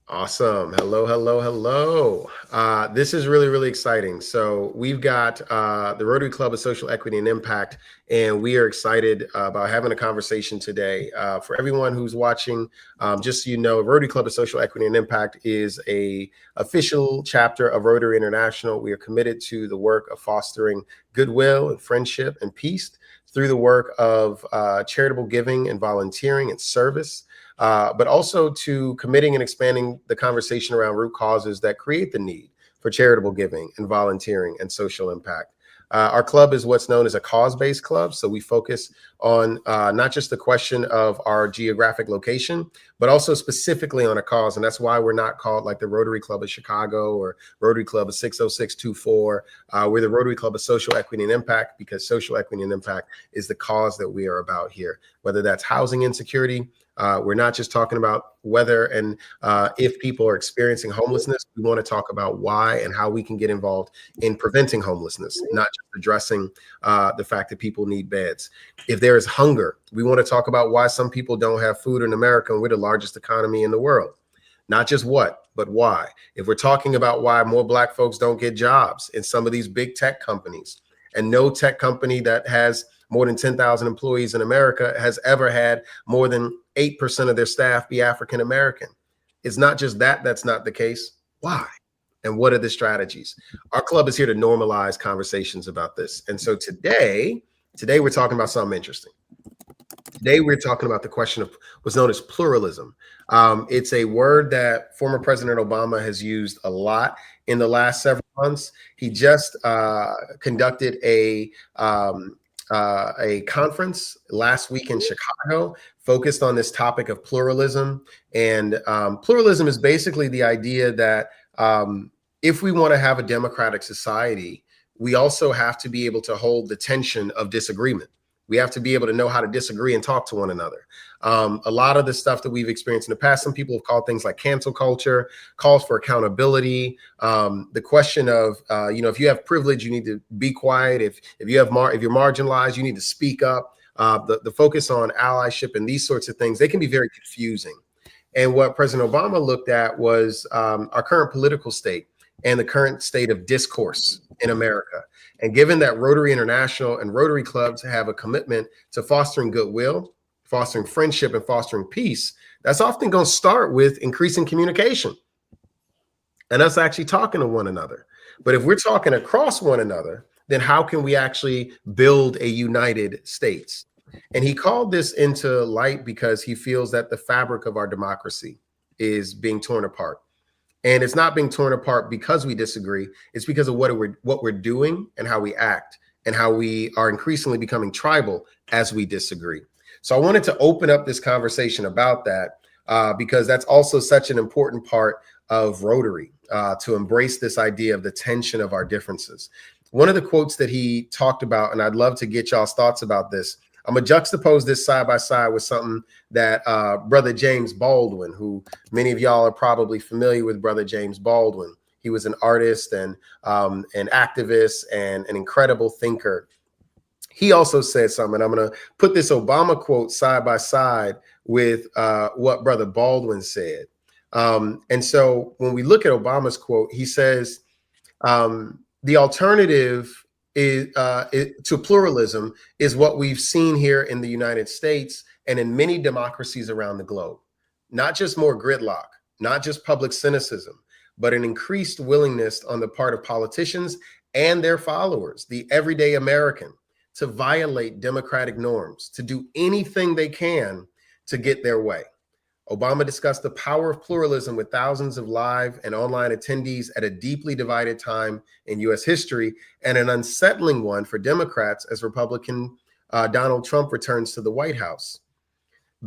Awesome. Hello, hello, hello. This is really, really exciting. So we've got the Rotary Club of Social Equity and Impact, and we are excited about having a conversation today. For everyone who's watching, just so you know, Rotary Club of Social Equity and Impact is a official chapter of Rotary International. We are committed to the work of fostering goodwill and friendship and peace through the work of charitable giving and volunteering and service, but also to committing and expanding the conversation around root causes that create the need for charitable giving and volunteering and social impact. Our club is what's known as a cause-based club. So we focus on not just the question of our geographic location, but also specifically on a cause. And that's why we're not called like the Rotary Club of Chicago or Rotary Club of 60624. We're the Rotary Club of Social Equity and Impact, because social equity and impact is the cause that we are about here, whether that's housing insecurity. We're not just talking about whether and if people are experiencing homelessness. We want to talk about why and how we can get involved in preventing homelessness, not just addressing the fact that people need beds. If there is hunger, we want to talk about why some people don't have food in America, and we're the largest economy in the world. Not just what, but why. If we're talking about why more Black folks don't get jobs in some of these big tech companies, and no tech company that has more than 10,000 employees in America has ever had more than 8% of their staff be African American. It's not just that that's not the case. Why? And what are the strategies? Our club is here to normalize conversations about this. And so today we're talking about something interesting. Today, we're talking about the question of what's known as pluralism. It's a word that former President Obama has used a lot in the last several months. He just conducted a conference last week in Chicago focused on this topic of pluralism. And pluralism is basically the idea that if we want to have a democratic society, we also have to be able to hold the tension of disagreement. We have to be able to know how to disagree and talk to one another. A lot of the stuff that we've experienced in the past, some people have called things like cancel culture, calls for accountability. The question of, if you have privilege, you need to be quiet. If you're marginalized, you need to speak up. The focus on allyship and these sorts of things, they can be very confusing. And what President Obama looked at was our current political state and the current state of discourse in America. And given that Rotary International and Rotary clubs have a commitment to fostering goodwill, fostering friendship, and fostering peace, that's often going to start with increasing communication and us actually talking to one another. But if we're talking across one another, then how can we actually build a united states? And he called this into light because he feels that the fabric of our democracy is being torn apart. And it's not being torn apart because we disagree. It's because of what we're doing and how we act and how we are increasingly becoming tribal as we disagree. So I wanted to open up this conversation about that because that's also such an important part of Rotary, to embrace this idea of the tension of our differences. One of the quotes that he talked about, and I'd love to get y'all's thoughts about this, I'm going to juxtapose this side by side with something that Brother James Baldwin, who many of y'all are probably familiar with Brother James Baldwin. He was an artist and an activist and an incredible thinker. He also said something. I'm going to put this Obama quote side by side with what Brother Baldwin said. And so when we look at Obama's quote, he says, the alternative to pluralism is what we've seen here in the United States and in many democracies around the globe. Not just more gridlock, not just public cynicism, but an increased willingness on the part of politicians and their followers, the everyday American, to violate democratic norms, to do anything they can to get their way. Obama discussed the power of pluralism with thousands of live and online attendees at a deeply divided time in U.S. history, and an unsettling one for Democrats as Republican Donald Trump returns to the White House.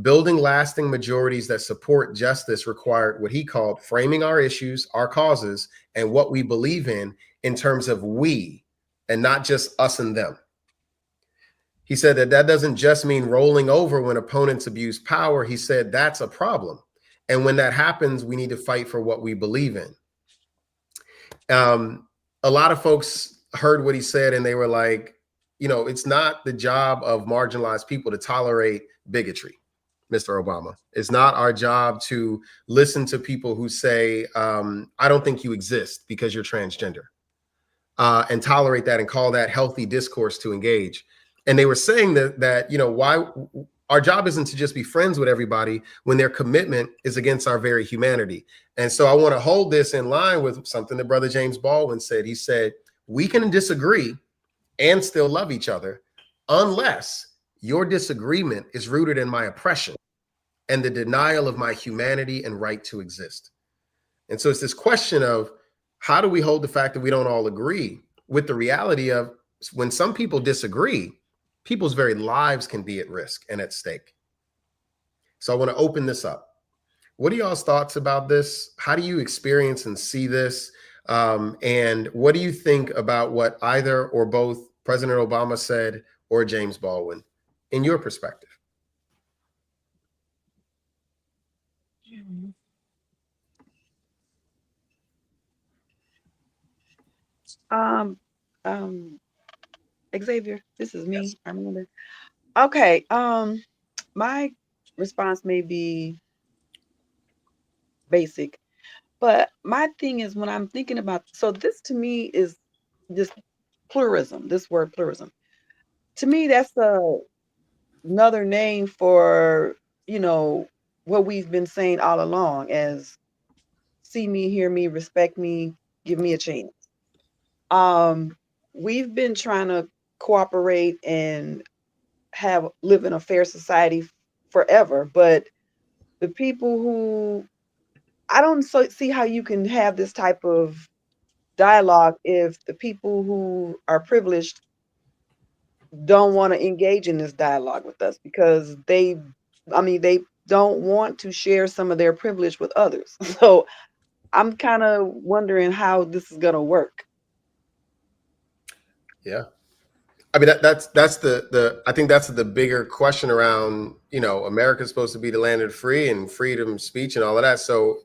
Building lasting majorities that support justice required what he called framing our issues, our causes, and what we believe in terms of we, and not just us and them. He said that doesn't just mean rolling over when opponents abuse power. He said that's a problem. And when that happens, we need to fight for what we believe in. A lot of folks heard what he said and they were like, it's not the job of marginalized people to tolerate bigotry. Mr. Obama. It's not our job to listen to people who say, I don't think you exist because you're transgender, and tolerate that and call that healthy discourse to engage. And they were saying that, why our job isn't to just be friends with everybody when their commitment is against our very humanity. And so I want to hold this in line with something that Brother James Baldwin said. He said, we can disagree and still love each other unless your disagreement is rooted in my oppression and the denial of my humanity and right to exist. And so it's this question of, how do we hold the fact that we don't all agree with the reality of, when some people disagree, people's very lives can be at risk and at stake. So I want to open this up. What are y'all's thoughts about this? How do you experience and see this? And what do you think about what either or both President Obama said or James Baldwin, in your perspective? Xavier, this is me. Yes. I remember. Okay. My response may be basic, but my thing is, when I'm thinking about, so this to me is this pluralism, this word pluralism. To me, that's another name for, what we've been saying all along as see me, hear me, respect me, give me a chance. Um, we've been trying to cooperate and live in a fair society forever, but the people who I don't see how you can have this type of dialogue if the people who are privileged don't want to engage in this dialogue with us, because they don't want to share some of their privilege with others. So I'm kind of wondering how this is going to work. Yeah. I mean, that's the I think that's the bigger question around, America's supposed to be the land of the free and freedom of speech and all of that. So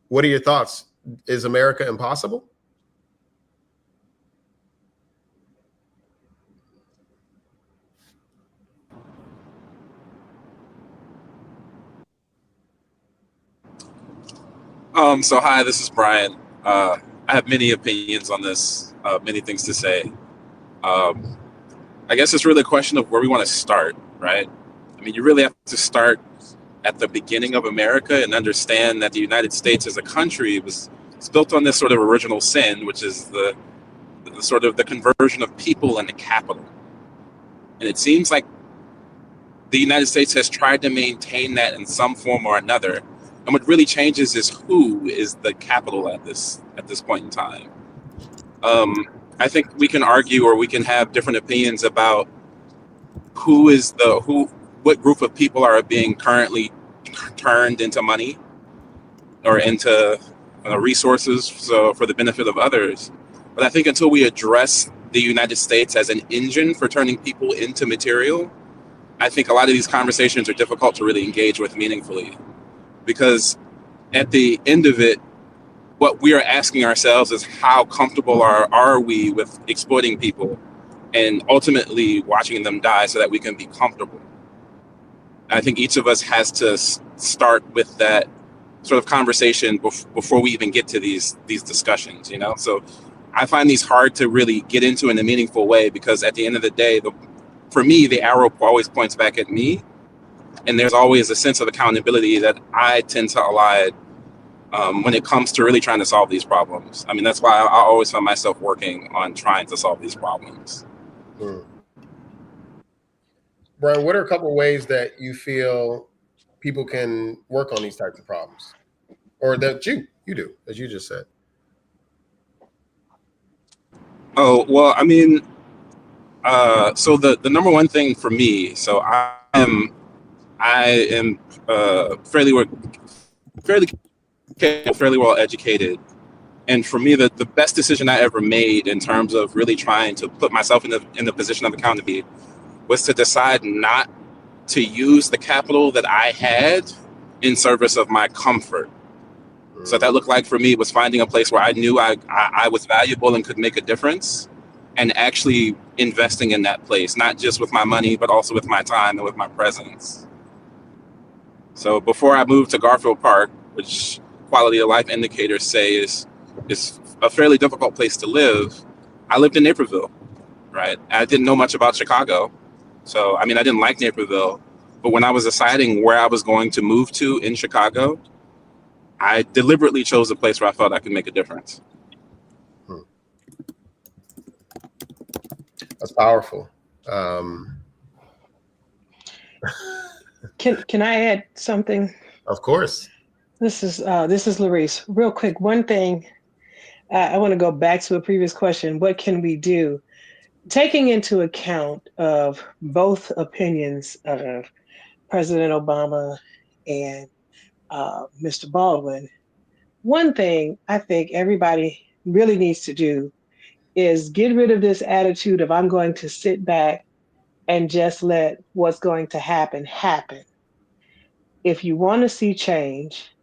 what are your thoughts? Is America impossible? So hi, this is Brian. I have many opinions on this, many things to say. Um, I guess it's really a question of where we want to start, right? I mean, you really have to start at the beginning of America and understand that the United States as a country it's built on this sort of original sin, which is the sort of the conversion of people into capital. And it seems like the United States has tried to maintain that in some form or another. And what really changes is who is the capital at this point in time. I think we can argue, or we can have different opinions about what group of people are being currently turned into money or into resources, so for the benefit of others. But I think until we address the United States as an engine for turning people into material, I think a lot of these conversations are difficult to really engage with meaningfully, because at the end of it, what we are asking ourselves is, how comfortable are we with exploiting people and ultimately watching them die so that we can be comfortable? I think each of us has to start with that sort of conversation before we even get to these discussions, So I find these hard to really get into in a meaningful way, because at the end of the day, for me, the arrow always points back at me. And there's always a sense of accountability that I tend to align when it comes to really trying to solve these problems. I mean, that's why I always find myself working on trying to solve these problems. Brian, what are a couple of ways that you feel people can work on these types of problems, or that you do, as you just said? Oh, well, I mean, so the number one thing for me, so I am fairly well educated, and for me, the best decision I ever made in terms of really trying to put myself in the position of accountability was to decide not to use the capital that I had in service of my comfort. So that looked like, for me, was finding a place where I knew I was valuable and could make a difference, and actually investing in that place, not just with my money, but also with my time and with my presence. So before I moved to Garfield Park, which quality of life indicators say is a fairly difficult place to live, I lived in Naperville, right? I didn't know much about Chicago. So, I mean, I didn't like Naperville, but when I was deciding where I was going to move to in Chicago, I deliberately chose a place where I felt I could make a difference. That's powerful. Can I add something? Of course. This is Larice. Real quick, one thing I want to go back to a previous question. What can we do? Taking into account of both opinions of President Obama and Mr. Baldwin, one thing I think everybody really needs to do is get rid of this attitude of I'm going to sit back and just let what's going to happen happen. If you want to see change,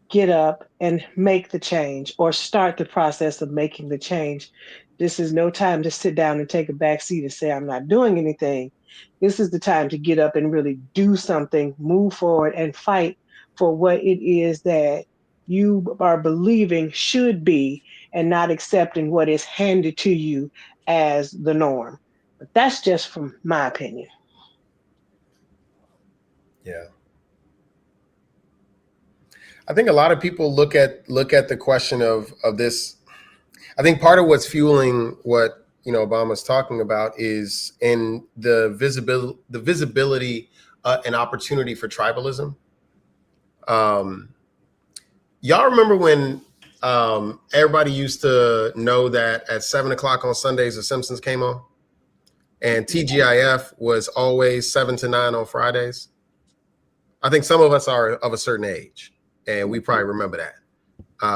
get up and make the change or start the process of making the change. This is no time to sit down and take a back seat and say, I'm not doing anything. This is the time to get up and really do something, move forward and fight for what it is that you are believing should be and not accepting what is handed to you as the norm. But that's just from my opinion. Yeah. I think a lot of people look at the question of this. I think part of what's fueling what Obama's talking about is in the visibility and opportunity for tribalism. Y'all remember when everybody used to know that at 7:00 on Sundays the Simpsons came on, and TGIF was always 7 to 9 on Fridays? I think some of us are of a certain age, and we probably remember that.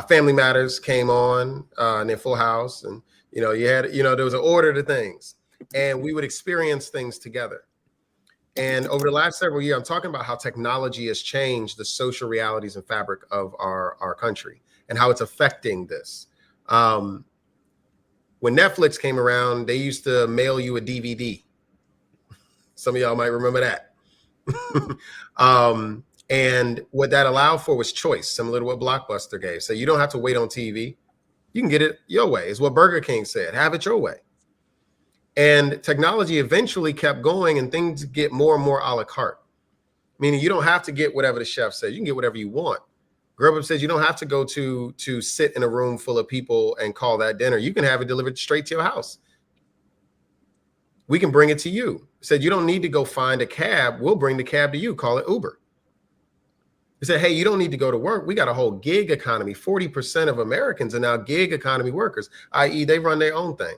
Family Matters came on, and then Full House, and you had there was an order to things, and we would experience things together. And over the last several years, I'm talking about how technology has changed the social realities and fabric of our country and how it's affecting this. When Netflix came around, they used to mail you a DVD. Some of y'all might remember that. And what that allowed for was choice, similar to what Blockbuster gave. So you don't have to wait on TV. You can get it your way. It's what Burger King said. Have it your way. And technology eventually kept going, and things get more and more a la carte, meaning you don't have to get whatever the chef says. You can get whatever you want. Grub Up says you don't have to go to sit in a room full of people and call that dinner. You can have it delivered straight to your house. We can bring it to you. Said you don't need to go find a cab. We'll bring the cab to you. Call it Uber. He said, hey, you don't need to go to work. We got a whole gig economy. 40% of Americans are now gig economy workers, i.e. they run their own thing.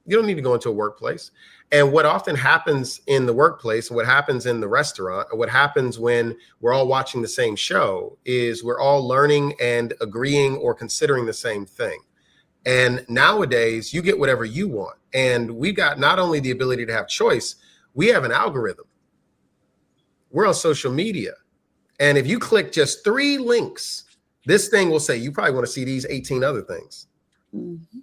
You don't need to go into a workplace. And what often happens in the workplace, what happens in the restaurant, or what happens when we're all watching the same show is we're all learning and agreeing or considering the same thing. And nowadays you get whatever you want. And we got not only the ability to have choice, we have an algorithm. We're on social media. And if you click just 3 links, this thing will say, you probably want to see these 18 other things. Mm-hmm.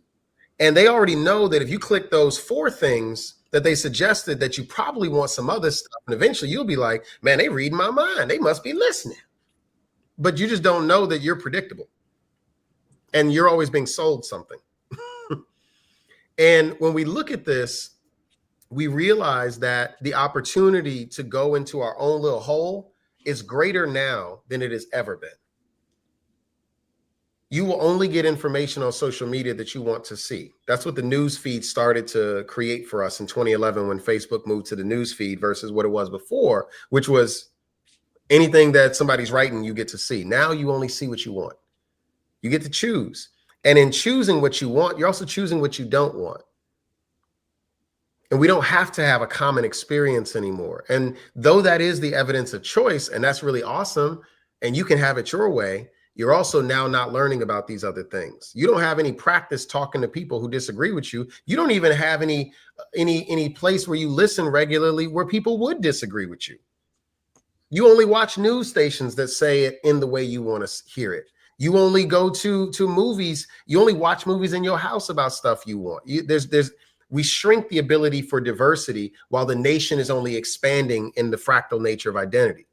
And they already know that if you click those 4 things that they suggested, that you probably want some other stuff. And eventually you'll be like, man, they read my mind. They must be listening. But you just don't know that you're predictable. And you're always being sold something. And when we look at this, we realize that the opportunity to go into our own little hole is greater now than it has ever been. You will only get information on social media that you want to see. That's what the news feed started to create for us in 2011 when Facebook moved to the news feed versus what it was before, which was anything that somebody's writing, you get to see. Now you only see what you want. You get to choose. And in choosing what you want, you're also choosing what you don't want. And we don't have to have a common experience anymore. And though that is the evidence of choice, and that's really awesome, and you can have it your way, you're also now not learning about these other things. You don't have any practice talking to people who disagree with you. You don't even have any place where you listen regularly where people would disagree with you. You only watch news stations that say it in the way you want to hear it. You only go to movies. You only watch movies in your house about stuff you want. We shrink the ability for diversity while the nation is only expanding in the fractal nature of identity.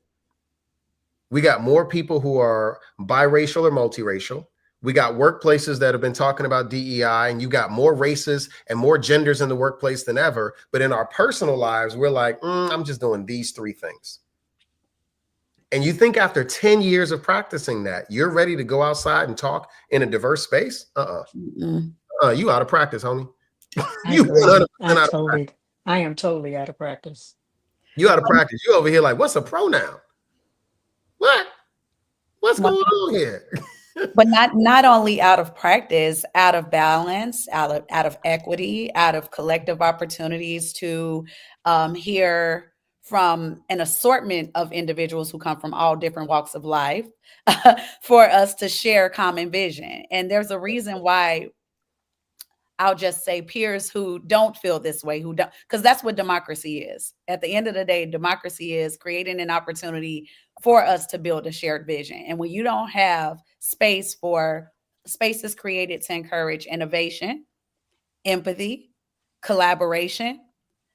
We got more people who are biracial or multiracial. We got workplaces that have been talking about DEI, and you got more races and more genders in the workplace than ever. But in our personal lives, we're like, I'm just doing these 3 things. And you think after 10 years of practicing that, you're ready to go outside and talk in a diverse space? You out of practice, homie. You 100% out of practice. I am totally out of practice. You out of practice. You over here like, what's a pronoun? What's going on here? But not only out of practice, out of balance, out of equity, out of collective opportunities to hear from an assortment of individuals who come from all different walks of life for us to share common vision. And there's a reason why I'll just say peers who don't feel this way, who don't, because that's what democracy is. At the end of the day, democracy is creating an opportunity for us to build a shared vision. And when you don't have spaces created to encourage innovation, empathy, collaboration,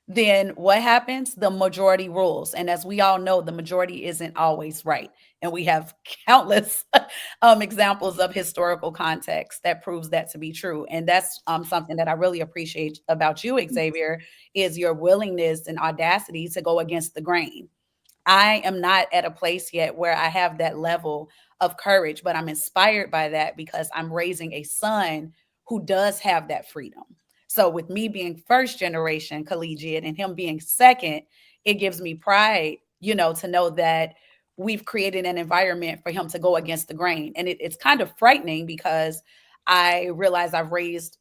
then what happens? The majority rules. And as we all know, the majority isn't always right. And we have countless examples of historical context that proves that to be true. And that's something that I really appreciate about you, Xavier, is your willingness and audacity to go against the grain. I am not at a place yet where I have that level of courage, but I'm inspired by that because I'm raising a son who does have that freedom. So with me being first generation collegiate and him being second, it gives me pride, to know that we've created an environment for him to go against the grain. And it's kind of frightening because I realize I've raised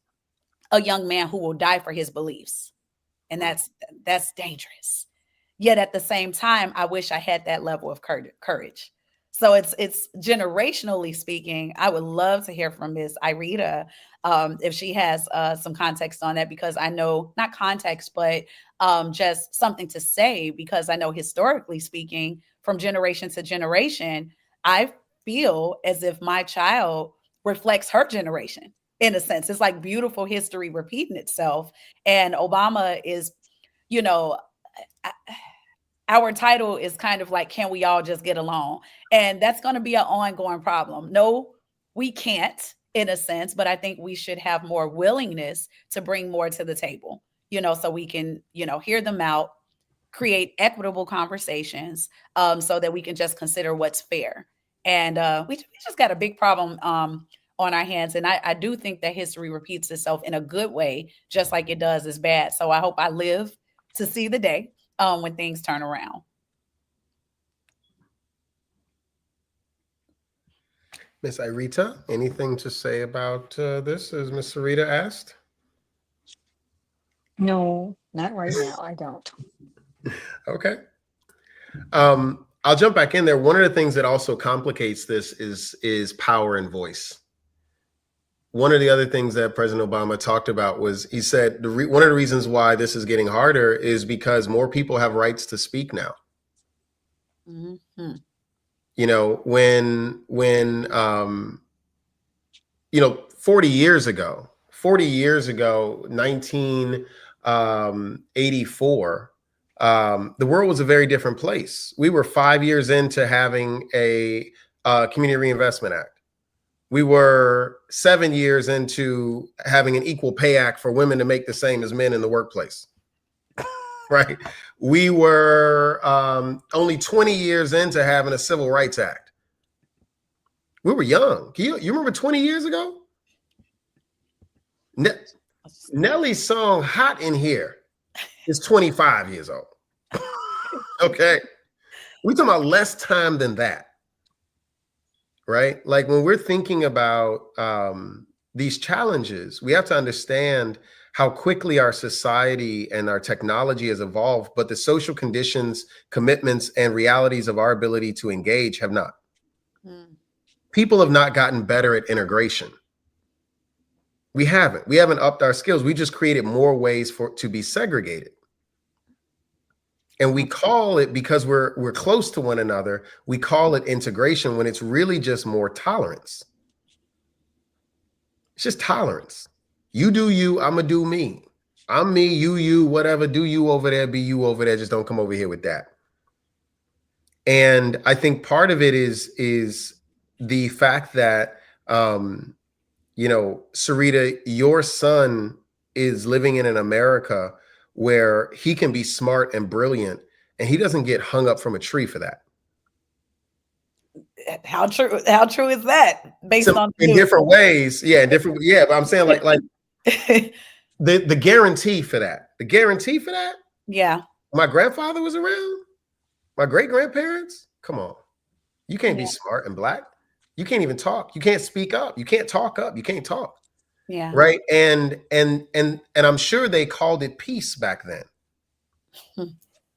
a young man who will die for his beliefs. And that's dangerous. Yet at the same time, I wish I had that level of courage. So it's generationally speaking, I would love to hear from Ms. Irita if she has some context on that, because I know, not context, but just something to say, because I know historically speaking, from generation to generation, I feel as if my child reflects her generation in a sense. It's like beautiful history repeating itself. And Obama is, our title is kind of like, can we all just get along? And that's going to be an ongoing problem. No, we can't in a sense, but I think we should have more willingness to bring more to the table, so we can, hear them out, create equitable conversations so that we can just consider what's fair. And we just got a big problem on our hands. And I do think that history repeats itself in a good way, just like it does is bad. So I hope I live to see the day when things turn around. Miss Irita, anything to say about this, as Miss Sarita asked? No, not right now. I don't. Okay. I'll jump back in there. One of the things that also complicates this is power and voice. One of the other things that President Obama talked about was, he said, one of the reasons why this is getting harder is because more people have rights to speak now. Mm-hmm. When 40 years ago, 1984, the world was a very different place. We were 5 years into having a Community Reinvestment Act. We were 7 years into having an Equal Pay Act for women to make the same as men in the workplace. Right? We were only 20 years into having a Civil Rights Act. We were young. You remember 20 years ago? Nelly's song "Hot in Here" is 25 years old. Okay. We're talking about less time than that. Right? Like when we're thinking about these challenges, we have to understand how quickly our society and our technology has evolved, but the social conditions, commitments, and realities of our ability to engage have not. People have not gotten better at integration. We haven't upped our skills. We just created more ways to be segregated. And we call it, because we're close to one another, we call it integration when it's really just more tolerance. It's just tolerance. You do you, I'm gonna do me. I'm me, you, whatever. Do you over there, be you over there. Just don't come over here with that. And I think part of it is the fact that, Sarita, your son is living in an America where he can be smart and brilliant, and he doesn't get hung up from a tree for that. How true is that based So on in news? different ways, but I'm saying like the guarantee for that, yeah. my grandfather was around, my great grandparents, come on, you can't be Yeah. smart and Black. You can't even talk. You can't speak up. You can't talk up. You can't talk. Yeah. Right. And I'm sure they called it peace back then.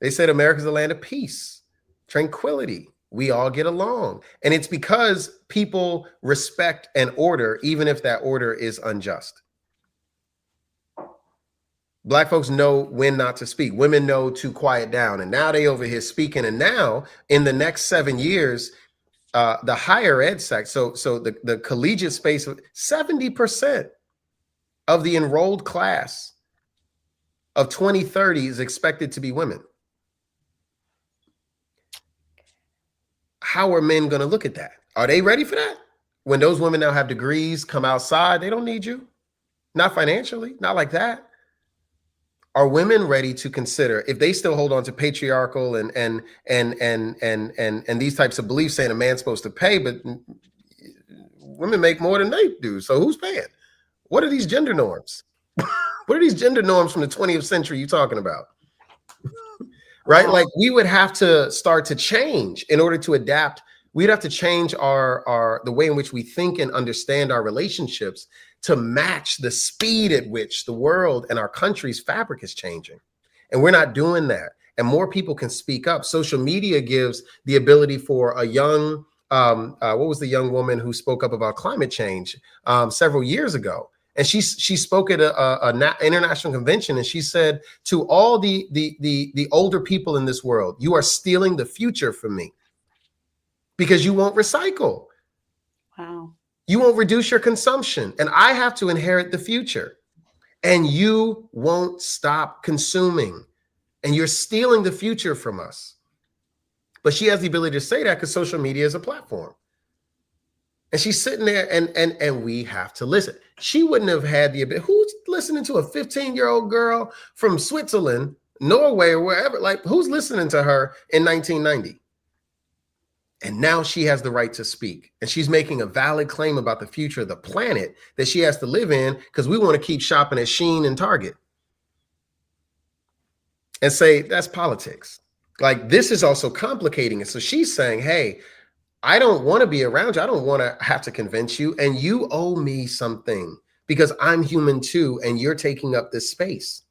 They said America's a land of peace, tranquility. We all get along. And it's because people respect an order, even if that order is unjust. Black folks know when not to speak. Women know to quiet down. And now they over here speaking. And now in the next 7 years, the higher ed sector, so the collegiate space, 70% of the enrolled class of 2030 is expected to be women. How are men going to look at that? Are they ready for that? When those women now have degrees, come outside, they don't need you. Not financially, not like that. Are women ready to consider, if they still hold on to patriarchal and these types of beliefs, saying a man's supposed to pay, but women make more than they do, so who's paying? What are these gender norms? What are these gender norms from the 20th century you talking about? Right? Like, we would have to start to change in order to adapt. We'd have to change the way in which we think and understand our relationships to match the speed at which the world and our country's fabric is changing. And we're not doing that. And more people can speak up. Social media gives the ability for a young, what was the young woman who spoke up about climate change several years ago? And she spoke at an international convention, and she said to all the older people in this world, you are stealing the future from me because you won't recycle. Wow. You won't reduce your consumption, and I have to inherit the future. And you won't stop consuming, and you're stealing the future from us. But she has the ability to say that because social media is a platform. And she's sitting there, and we have to listen. She wouldn't have had the ability. Who's listening to a 15-year-old girl from Switzerland, Norway, or wherever? Like, who's listening to her in 1990? And now she has the right to speak. And she's making a valid claim about the future of the planet that she has to live in, because we want to keep shopping at Shein and Target. And say, that's politics. Like, this is also complicating it. So she's saying, hey, I don't want to be around you. I don't want to have to convince you. And you owe me something because I'm human too. And you're taking up this space.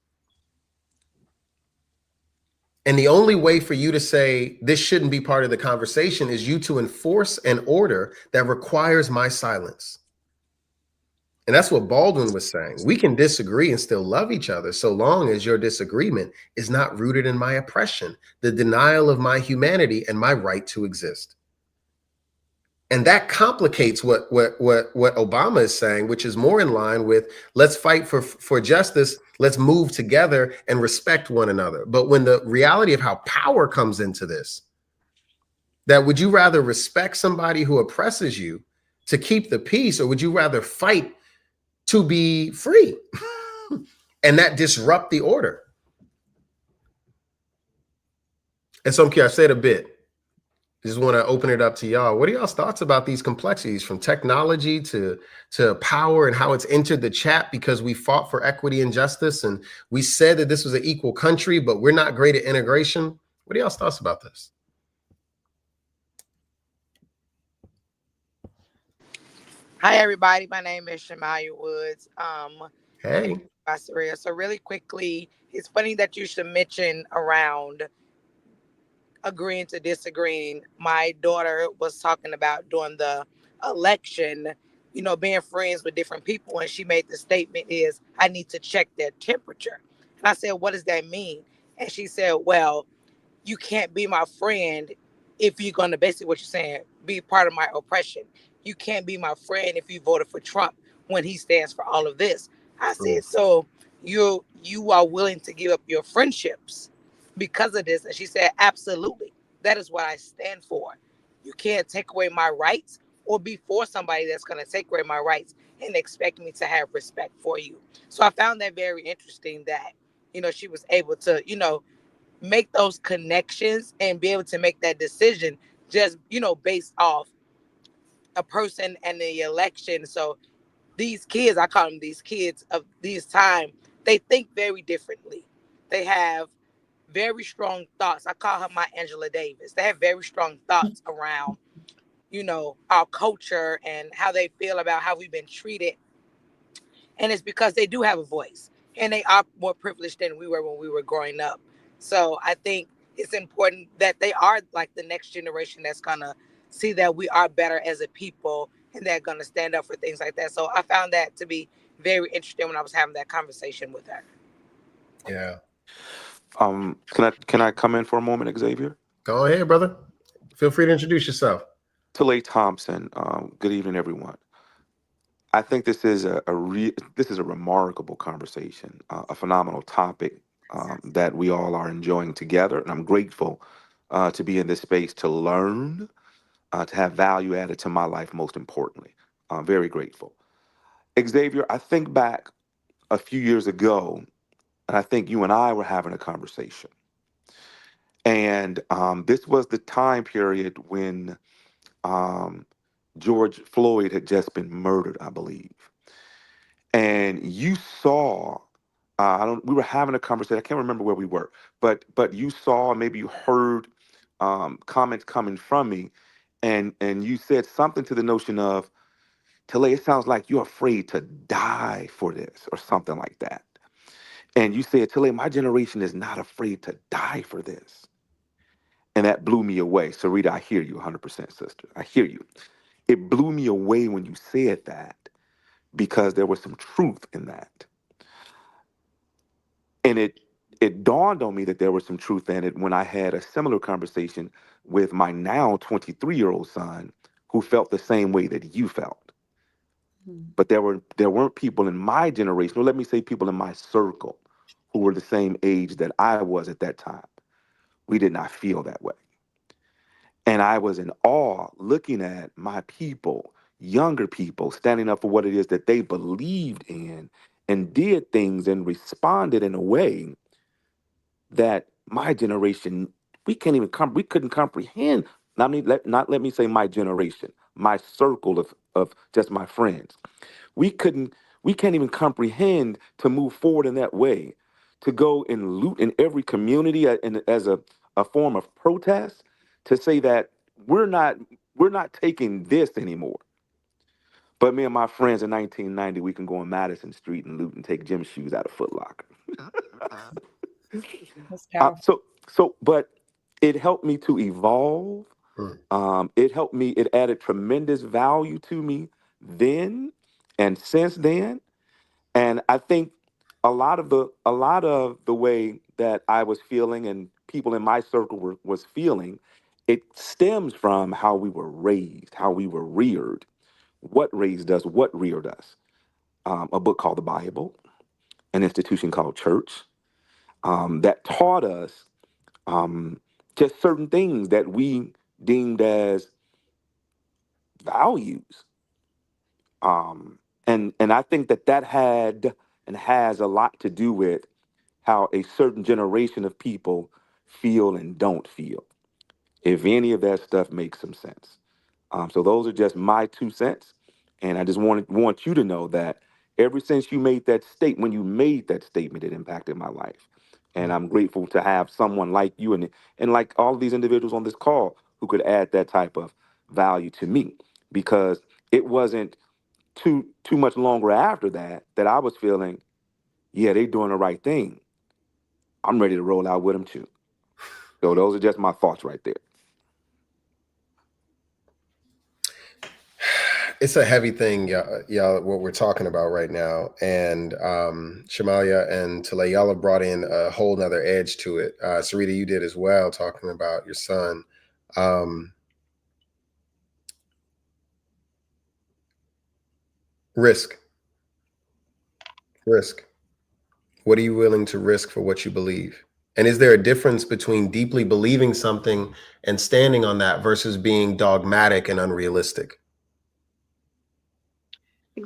And the only way for you to say this shouldn't be part of the conversation is you to enforce an order that requires my silence. And that's what Baldwin was saying. We can disagree and still love each other so long as your disagreement is not rooted in my oppression, the denial of my humanity and my right to exist. And that complicates what Obama is saying, which is more in line with, let's fight for justice, let's move together and respect one another. But when the reality of how power comes into this, that would you rather respect somebody who oppresses you to keep the peace, or would you rather fight to be free? And that disrupt the order. And so I've said a bit. Just want to open it up to y'all. What are y'all's thoughts about these complexities, from technology to power, and how it's entered the chat because we fought for equity and justice, and we said that this was an equal country, but we're not great at integration? What are y'all's thoughts about this? Hi, everybody. My name is Shamaya Woods. Hey. So really quickly, it's funny that you should mention around agreeing to disagreeing. My daughter was talking about during the election, being friends with different people. And she made the statement is, I need to check their temperature. And I said, what does that mean? And she said, well, you can't be my friend if you're going to, basically what you're saying, be part of my oppression. You can't be my friend if you voted for Trump when he stands for all of this. I said, so you are willing to give up your friendships because of this? And she said, absolutely. that is what I stand for. You can't take away my rights or be for somebody that's going to take away my rights and expect me to have respect for you. So I found that very interesting that, she was able to, make those connections and be able to make that decision just, based off a person and the election. So these kids, I call them these kids of these time, they think very differently. They have very strong thoughts. I call her my Angela Davis. They have very strong thoughts around, our culture and how they feel about how we've been treated. And it's because they do have a voice and they are more privileged than we were when we were growing up. So I think it's important that they are like the next generation that's going to see that we are better as a people and they're going to stand up for things like that. So I found that to be very interesting when I was having that conversation with her. Yeah. Can I come in for a moment, Xavier? Go ahead, brother. Feel free to introduce yourself. Talay Thompson. Good evening, everyone. I think this is this is a remarkable conversation, a phenomenal topic that we all are enjoying together, and I'm grateful to be in this space to learn, to have value added to my life. Most importantly, I'm very grateful. Xavier, I think back a few years ago, and I think you and I were having a conversation, and this was the time period when um, George Floyd had just been murdered, I believe. And you saw, I don't. We were having a conversation. I can't remember where we were, but you saw, maybe you heard comments coming from me, and you said something to the notion of, Talay, it sounds like you're afraid to die for this, or something like that. And you said, Talay, my generation is not afraid to die for this. And that blew me away. Sarita, I hear you 100%, sister. I hear you. It blew me away when you said that, because there was some truth in that. And it dawned on me that there was some truth in it when I had a similar conversation with my now 23-year-old son, who felt the same way that you felt. But there weren't people in my generation, or let me say people in my circle, who were the same age that I was at that time. We did not feel that way. And I was in awe looking at my people, younger people, standing up for what it is that they believed in and did things and responded in a way that my generation, we couldn't comprehend. Not let me say my generation, my circle of just my friends. We couldn't, we can't even comprehend to move forward in that way, to go and loot in every community as a form of protest, to say that we're not we're not taking this anymore. But me and my friends in 1990, we can go on Madison Street and loot and take gym shoes out of Foot Locker. That's powerful. But it helped me to evolve. Mm. It helped me. It added tremendous value to me then and since then. And I think a lot of the way that I was feeling and people in my circle was feeling, it stems from how we were raised, how we were reared, what raised us, what reared us. A book called the Bible, an institution called church, that taught us um, just certain things that we deemed as values. And I think that had and has a lot to do with how a certain generation of people feel and don't feel, if any of that stuff makes some sense. So those are just my 2 cents, and I just want you to know that ever since you made that state, when you made that statement, it impacted my life, and I'm grateful to have someone like you and like all of these individuals on this call who could add that type of value to me, because it wasn't too much longer after that I was feeling, yeah, they doing the right thing. I'm ready to roll out with them too. So those are just my thoughts right there. It's a heavy thing, y'all, what we're talking about right now. And Shamalia and Talay, y'all have brought in a whole nother edge to it. Sarita, you did as well, talking about your son. Risk. Risk. What are you willing to risk for what you believe? And is there a difference between deeply believing something and standing on that versus being dogmatic and unrealistic?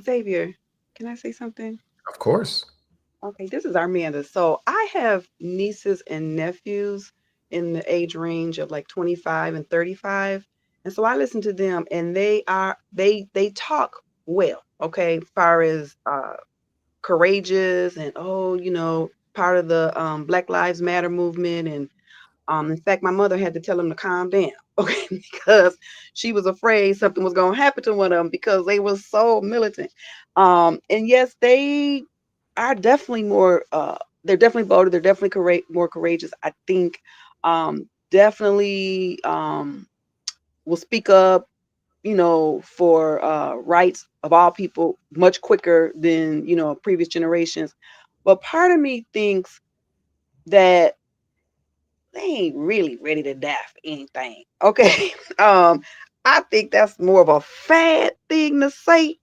Xavier, can I say something? Of course. Okay, this is Armanda. So I have nieces and nephews in the age range of like 25 and 35. And so I listen to them and they talk well, okay, far as courageous and part of the Black Lives Matter movement. And in fact, my mother had to tell them to calm down, okay, because she was afraid something was going to happen to one of them because they were so militant. And yes, they are definitely more. They're definitely bolder. They're definitely more courageous. I think. Definitely will speak up. For rights of all people much quicker than previous generations. But part of me thinks that they ain't really ready to die for anything. Okay. I think that's more of a fad thing to say.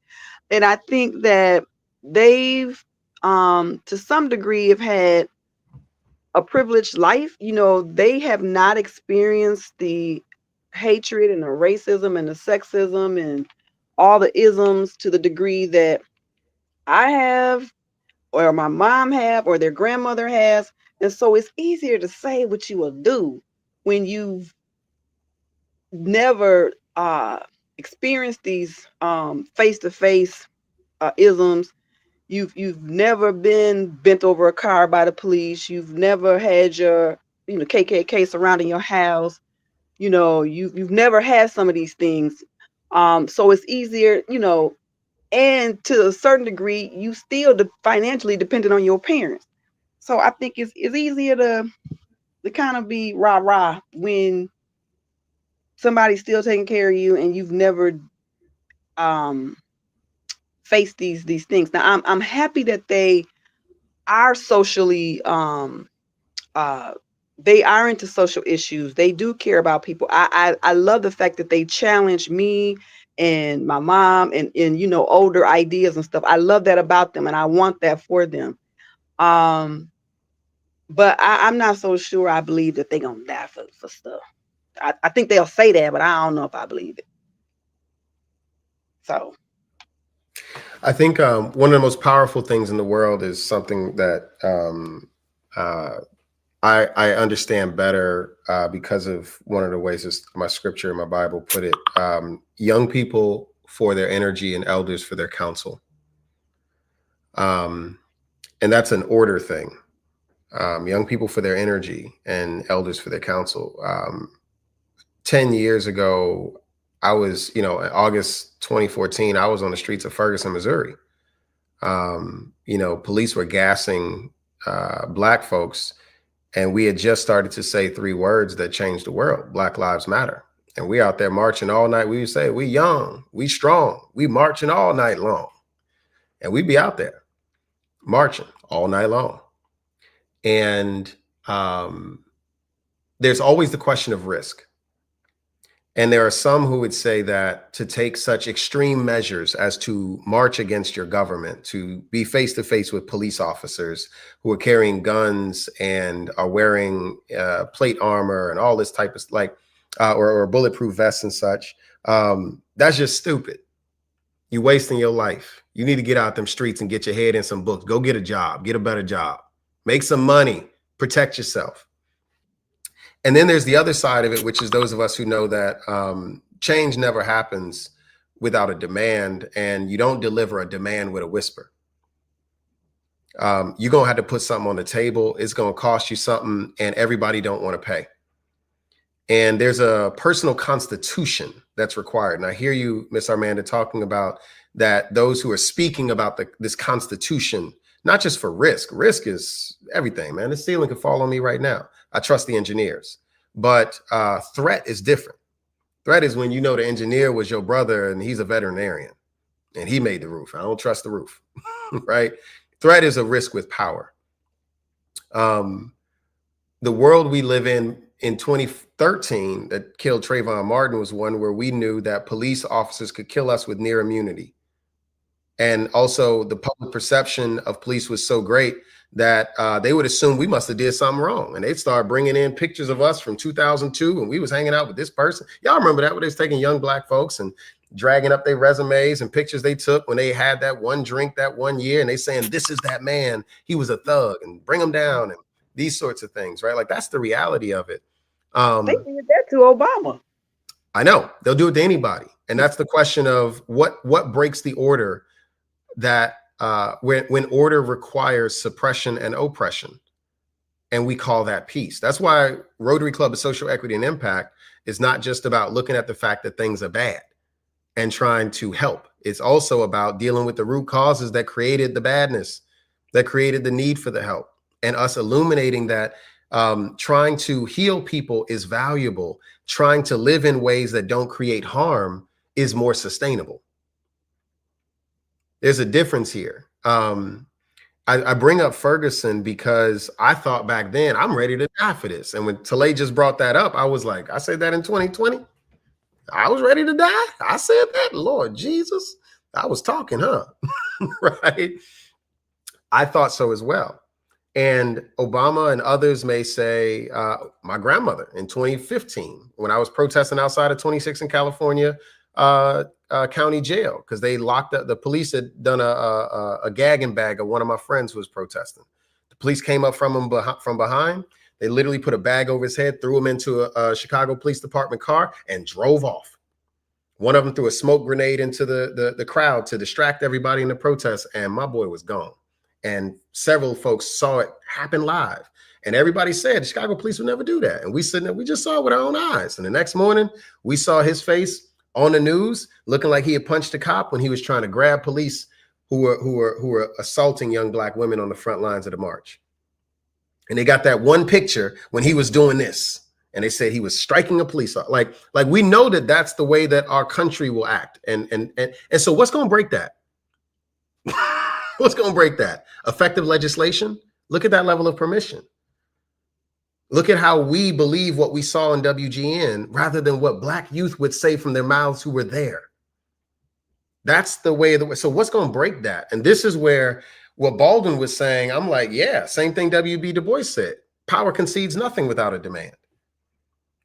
And I think that they've to some degree have had a privileged life. They have not experienced the hatred and the racism and the sexism and all the isms to the degree that I have or my mom have or their grandmother has. And so it's easier to say what you will do when you've never experienced these face-to-face isms. You've never been bent over a car by the police. You've never had your KKK surrounding your house. You've never had some of these things. So it's easier, and to a certain degree, you still financially dependent on your parents. So I think it's easier to kind of be rah rah when somebody's still taking care of you and you've never um faced these things. Now I'm happy that they are socially they are into social issues. They do care about people. I love the fact that they challenge me and my mom and older ideas and stuff. I love that about them and I want that for them. But I'm not so sure I believe that they're gonna die for stuff. I think they'll say that, but I don't know if I believe it. So I think one of the most powerful things in the world is something that I understand better because of one of the ways my scripture in my Bible put it. Young people for their energy and elders for their counsel. And that's an order thing. Young people for their energy and elders for their counsel. 10 years ago, I was, in August 2014, I was on the streets of Ferguson, Missouri. Police were gassing Black folks, and we had just started to say 3 words that changed the world: Black Lives Matter. And we out there marching all night. We would say, we young, we strong, we marching all night long. And we'd be out there marching all night long. And there's always the question of risk. And there are some who would say that to take such extreme measures as to march against your government, to be face to face with police officers who are carrying guns and are wearing plate armor and all this type of or bulletproof vests and such, that's just stupid. You're wasting your life. You need to get out them streets and get your head in some books. Go get a job, get a better job, make some money, protect yourself. And then there's the other side of it, which is those of us who know that change never happens without a demand, and you don't deliver a demand with a whisper. You're going to have to put something on the table. It's going to cost you something, and everybody don't want to pay. And there's a personal constitution that's required. And I hear you, Miss Armanda, talking about that those who are speaking about this constitution, not just for risk. Risk is everything, man. The ceiling could fall on me right now. I trust the engineers. But threat is different. Threat is when you know the engineer was your brother and he's a veterinarian and he made the roof. I don't trust the roof, right? Threat is a risk with power. The world we live in 2013 that killed Trayvon Martin was one where we knew that police officers could kill us with near immunity. And also the public perception of police was so great that they would assume we must have did something wrong. And they'd start bringing in pictures of us from 2002 and we was hanging out with this person. Y'all remember that, where they was taking young Black folks and dragging up their resumes and pictures they took when they had that one drink that one year. And they saying, this is that man, he was a thug, and bring him down, and these sorts of things, right? Like, that's the reality of it. They did that to Obama. I know they'll do it to anybody. And that's the question of what breaks the order, that when order requires suppression and oppression, and we call that peace. That's why Rotary Club of Social Equity and Impact is not just about looking at the fact that things are bad and trying to help. It's also about dealing with the root causes that created the badness, that created the need for the help, and us illuminating that trying to heal people is valuable. Trying to live in ways that don't create harm is more sustainable. There's a difference here. I bring up Ferguson because I thought back then, I'm ready to die for this. And when Talay just brought that up, I was like, I said that in 2020. I was ready to die. I said that, Lord Jesus. I was talking, huh? Right? I thought so as well. And Obama and others may say, my grandmother in 2015, when I was protesting outside of 26 in California County Jail, because they locked up, the police had done a gag and bag of one of my friends who was protesting. The police came up from him from behind. They literally put a bag over his head, threw him into a Chicago Police Department car, and drove off. One of them threw a smoke grenade into the crowd to distract everybody in the protest, and my boy was gone. And several folks saw it happen live. And everybody said the Chicago police would never do that. And we sitting there, we just saw it with our own eyes. And the next morning, we saw his face on the news looking like he had punched a cop when he was trying to grab police who were assaulting young Black women on the front lines of the march. And they got that one picture when he was doing this. And they said he was striking a police officer. Like we know that that's the way that our country will act. And so what's going to break that? What's going to break that? Effective legislation? Look at that level of permission. Look at how we believe what we saw in WGN rather than what Black youth would say from their mouths who were there. That's the way. So what's going to break that? And this is where what Baldwin was saying, I'm like, yeah, same thing W.B. Du Bois said. Power concedes nothing without a demand.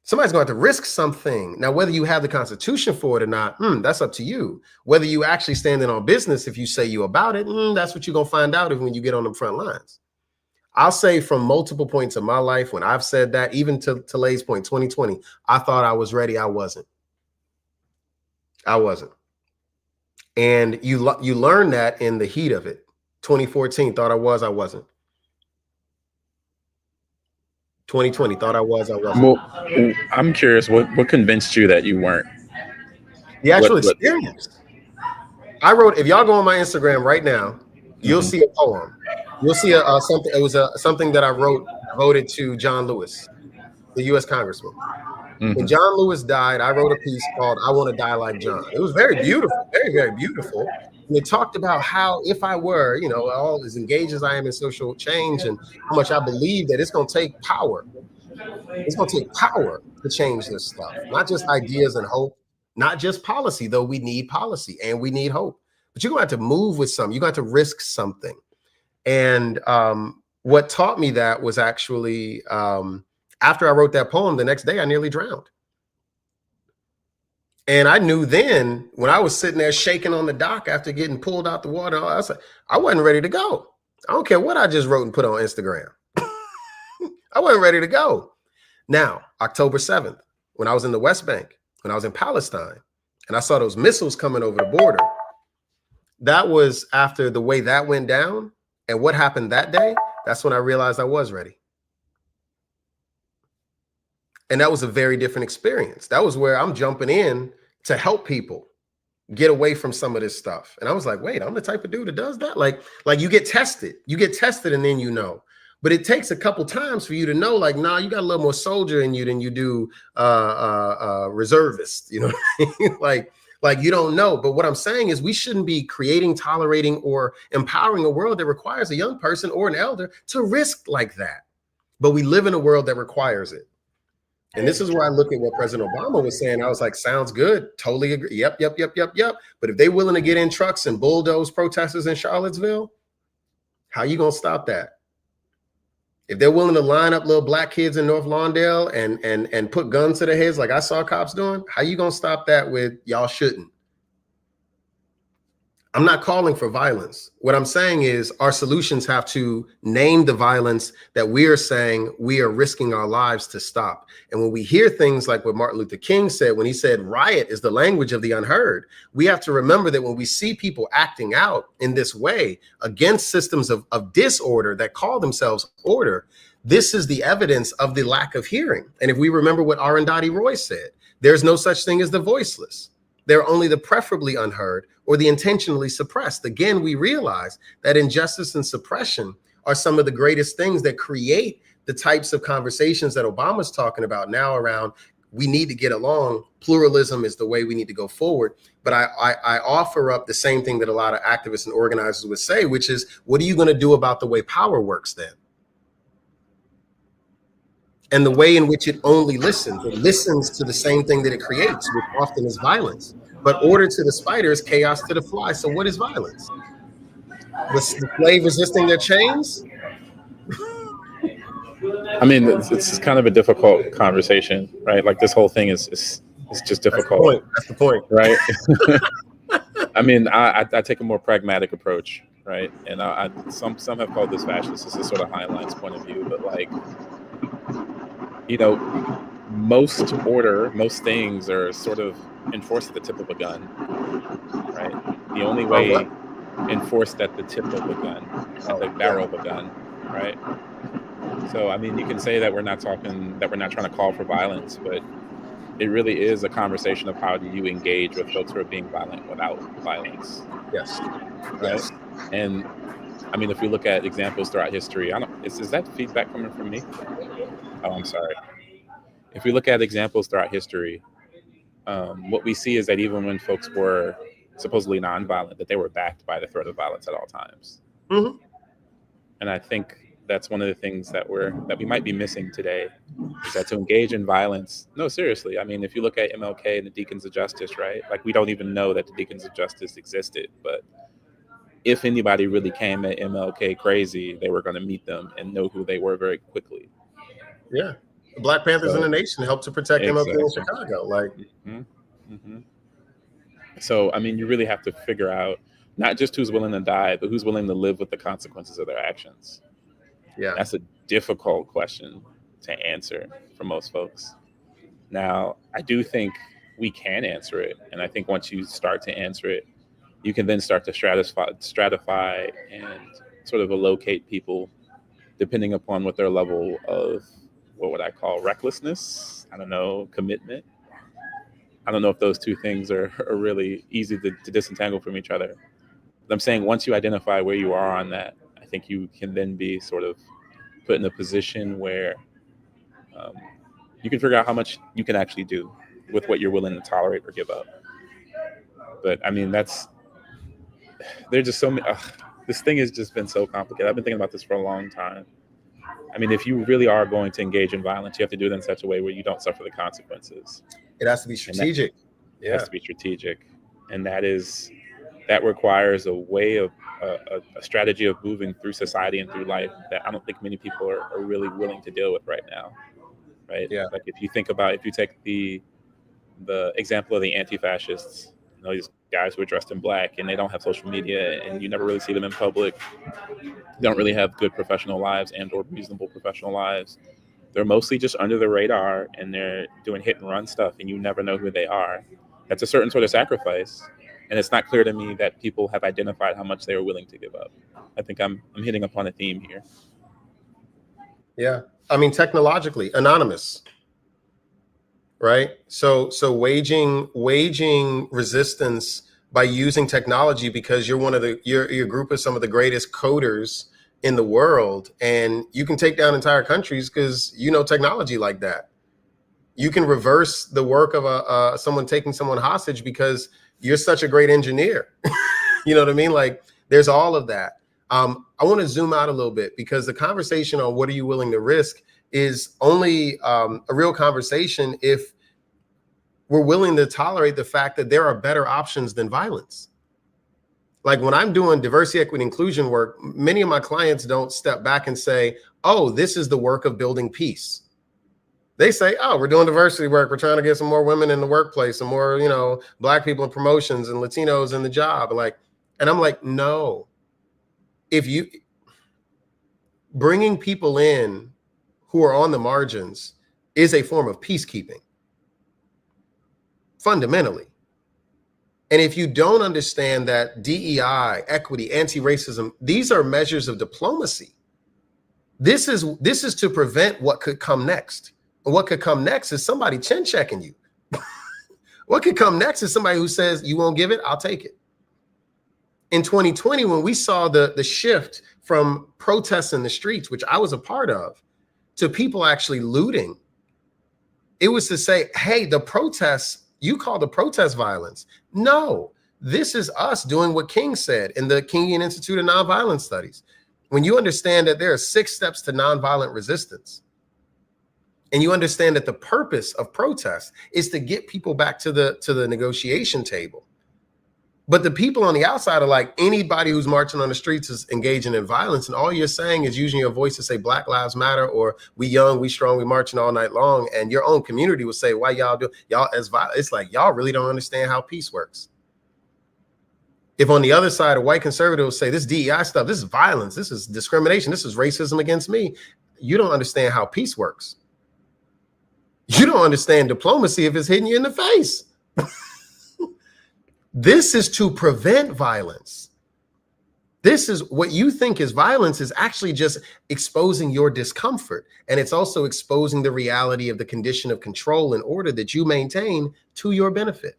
Somebody's going to have to risk something. Now, whether you have the Constitution for it or not, that's up to you. Whether you actually standing on business, if you say you about it, that's what you're going to find out when you get on the front lines. I'll say from multiple points of my life, when I've said that, even to Talay's point, 2020, I thought I was ready. I wasn't. And you learn that in the heat of it. 2014, thought I wasn't. 2020, thought I wasn't. Well, I'm curious, what convinced you that you weren't? The actual experience. I wrote, if y'all go on my Instagram right now, you'll see a poem. You'll see something. It was something that I wrote, devoted to John Lewis, the U.S. Congressman. When John Lewis died, I wrote a piece called "I Want to Die Like John." It was very beautiful, very, very beautiful. And it talked about how, if I were, all as engaged as I am in social change, and how much I believe that it's going to take power. It's going to take power to change this stuff, not just ideas and hope, not just policy, though we need policy and we need hope. But you're going to have to move with something. You're going to have to risk something. And what taught me that was actually, after I wrote that poem, the next day I nearly drowned. And I knew then, when I was sitting there shaking on the dock after getting pulled out the water, I was like, I wasn't ready to go. I don't care what I just wrote and put on Instagram. I wasn't ready to go. Now, October 7th, when I was in the West Bank, when I was in Palestine, and I saw those missiles coming over the border, that was after the way that went down and what happened that day. That's when I realized I was ready. And that was a very different experience. That was where I'm jumping in to help people get away from some of this stuff. And I was like, wait, I'm the type of dude that does that. Like you get tested and then but it takes a couple times for you to know, like, nah, you got a little more soldier in you than you do reservist, like you don't know. But what I'm saying is we shouldn't be creating, tolerating, or empowering a world that requires a young person or an elder to risk like that. But we live in a world that requires it. And this is where I look at what President Obama was saying. I was like, sounds good. Totally agree. Yep. But if they're willing to get in trucks and bulldoze protesters in Charlottesville, how you going to stop that? If they're willing to line up little black kids in North Lawndale and put guns to their heads like I saw cops doing, how you going to stop that with y'all shouldn't? I'm not calling for violence. What I'm saying is our solutions have to name the violence that we are saying we are risking our lives to stop. And when we hear things like what Martin Luther King said, when he said riot is the language of the unheard, we have to remember that when we see people acting out in this way against systems of disorder that call themselves order, this is the evidence of the lack of hearing. And if we remember what Arundhati Roy said, there's no such thing as the voiceless. They're only the preferably unheard or the intentionally suppressed. Again, we realize that injustice and suppression are some of the greatest things that create the types of conversations that Obama's talking about now around we need to get along. Pluralism is the way we need to go forward. But I offer up the same thing that a lot of activists and organizers would say, which is, what are you going to do about the way power works then? And the way in which it only listens. It listens to the same thing that it creates, which often is violence. But order to the spider is chaos to the fly. So what is violence? Was the slave resisting their chains? I mean, it's kind of a difficult conversation, right? Like this whole thing is just difficult. That's the point. Right? I mean, I take a more pragmatic approach, right? And some have called this fascist. This is sort of Heinlein's point of view, but like, you know, most things are sort of enforced at the tip of a gun, right? The only way enforced at the tip of a gun, at the barrel of a gun, right? So, I mean, you can say that we're not trying to call for violence, but it really is a conversation of how do you engage with folks who are being violent without violence. Yes. Right? Yes. And I mean, if we look at examples throughout history, is that feedback coming from me? Oh, I'm sorry. If we look at examples throughout history, what we see is that even when folks were supposedly nonviolent, that they were backed by the threat of violence at all times. Mm-hmm. And I think that's one of the things that we might be missing today, is that to engage in violence. No, seriously. I mean, if you look at MLK and the Deacons of Justice, right? Like, we don't even know that the Deacons of Justice existed, but if anybody really came at MLK crazy, they were going to meet them and know who they were very quickly. Yeah. The Black Panthers in the Nation helped to protect MLK in Chicago. Like, So, I mean, you really have to figure out not just who's willing to die, but who's willing to live with the consequences of their actions. yeah. That's a difficult question to answer for most folks. Now, I do think we can answer it. And I think once you start to answer it, you can then start to stratify and sort of allocate people depending upon what their level of, what would I call, recklessness? I don't know, commitment. I don't know if those two things are really easy to disentangle from each other. But I'm saying once you identify where you are on that, I think you can then be sort of put in a position where you can figure out how much you can actually do with what you're willing to tolerate or give up. But I mean, there's just so many, this thing has just been so complicated. I've been thinking about this for a long time. I mean, if you really are going to engage in violence, you have to do it in such a way where you don't suffer the consequences. It has to be strategic. It has to be strategic. And that requires a way of a strategy of moving through society and through life that I don't think many people are really willing to deal with right now. Right? Yeah. Like if you take the example of the anti-fascists, these guys who are dressed in black and they don't have social media and you never really see them in public. They don't really have good professional lives and or reasonable professional lives. They're mostly just under the radar and they're doing hit and run stuff and you never know who they are. That's a certain sort of sacrifice. And it's not clear to me that people have identified how much they are willing to give up. I think I'm hitting upon a theme here. Yeah. I mean, technologically, anonymous. Right. So waging resistance by using technology because you're your group of some of the greatest coders in the world, and you can take down entire countries because technology like that. You can reverse the work of someone taking someone hostage because you're such a great engineer. You know what I mean? Like, there's all of that. I want to zoom out a little bit because the conversation on what are you willing to risk is only a real conversation if we're willing to tolerate the fact that there are better options than violence. Like when I'm doing diversity, equity, inclusion work, many of my clients don't step back and say, oh, this is the work of building peace. They say, oh, we're doing diversity work. We're trying to get some more women in the workplace, some more, Black people in promotions and Latinos in the job. And I'm like, no. If you bringing people in who are on the margins is a form of peacekeeping, fundamentally. And if you don't understand that DEI, equity, anti-racism, these are measures of diplomacy. This is to prevent what could come next. And what could come next is somebody chin checking you. What could come next is somebody who says, you won't give it, I'll take it. In 2020, when we saw the shift from protests in the streets, which I was a part of, to people actually looting, it was to say, hey, the protests, you call the protest violence. No, this is us doing what King said in the Kingian Institute of Nonviolence Studies. When you understand that there are 6 steps to nonviolent resistance, and you understand that the purpose of protest is to get people back to the negotiation table. But the people on the outside are like, anybody who's marching on the streets is engaging in violence. And all you're saying is using your voice to say Black Lives Matter, or we young, we strong, we marching all night long. And your own community will say, why y'all do y'all as violent? It's like, y'all really don't understand how peace works. If on the other side, a white conservative will say this DEI stuff, this is violence, this is discrimination, this is racism against me. You don't understand how peace works. You don't understand diplomacy if it's hitting you in the face. This is to prevent violence. This is what you think is violence is actually just exposing your discomfort. And it's also exposing the reality of the condition of control and order that you maintain to your benefit.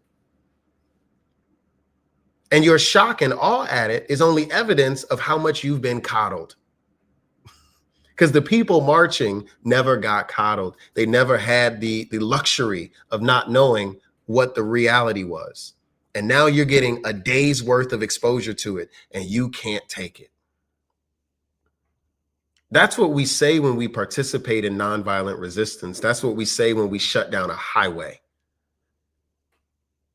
And your shock and awe at it is only evidence of how much you've been coddled. Because the people marching never got coddled. They never had the luxury of not knowing what the reality was. And now you're getting a day's worth of exposure to it, and you can't take it. That's what we say when we participate in nonviolent resistance. That's what we say when we shut down a highway.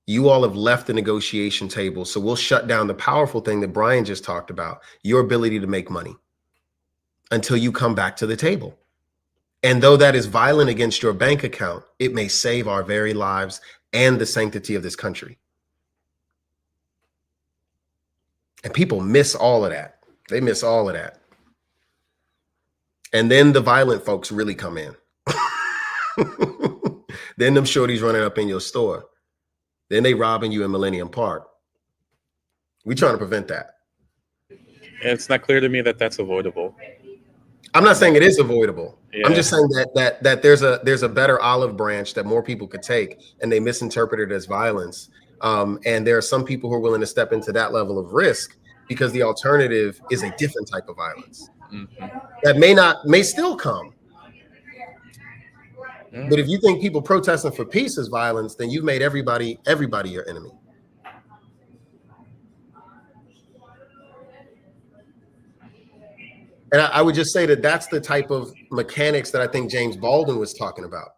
You all have left the negotiation table, so we'll shut down the powerful thing that Brian just talked about, your ability to make money, until you come back to the table. And though that is violent against your bank account, it may save our very lives and the sanctity of this country. And people miss all of that. They miss all of that. And then the violent folks really come in. Then them shorties running up in your store. Then they robbing you in Millennium Park. We trying to prevent that. It's not clear to me that that's avoidable. I'm not saying it is avoidable. Yeah. I'm just saying that there's a better olive branch that more people could take, and they misinterpret it as violence. And there are some people who are willing to step into that level of risk because the alternative is a different type of violence that may still come. But if you think people protesting for peace is violence, then you've made everybody your enemy. And I would just say that that's the type of mechanics that I think James Baldwin was talking about.